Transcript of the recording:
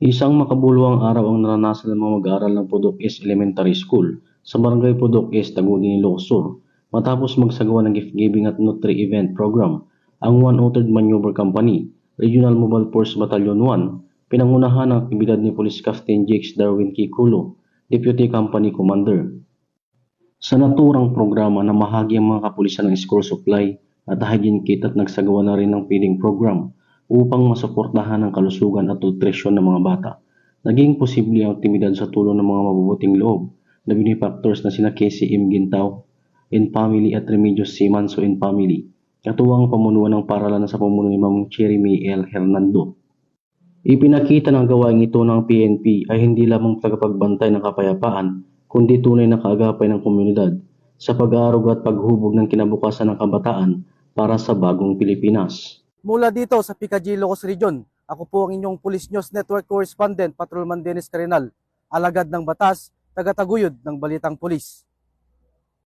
Isang makabuluhang araw ang naranasan ng mga mag-aaral ng Pudok East Elementary School sa Barangay Pudok East, Tagudin, Ilocos Sur matapos magsagawa ng gift-giving at Nutri Event Program. Ang 103rd Maneuver Company, Regional Mobile Force Battalion 1, pinangunahan ng aktibidad ni Police Captain Jakes Darwin Kikulo, Deputy Company Commander. Sa naturang programa na mahagi ang mga kapulisan ng school supply at hygiene kit at nagsagawa na rin ng feeding program upang masuportahan ang kalusugan at nutrisyon ng mga bata. Naging posible ang aktibidad sa tulong ng mga mabubuting loob na benefactors na sina Casey M. Gintaw and Family at Remedios C. Manso and Family, katuwang pamunuan ng paralan sa pamuno ni Ma'am Cherry May L. Hernando. Ipinakita ng gawain ito ng PNP ay hindi lamang tagapagbantay ng kapayapaan, kundi tunay na kaagapay ng komunidad sa pag-aaruga at paghubog ng kinabukasan ng kabataan para sa bagong Pilipinas. Mula dito sa Picadillo, Ilocos Region, ako po ang inyong Police News Network Correspondent, Patrolman Dennis Carenal, alagad ng batas, tagataguyod ng Balitang Pulis.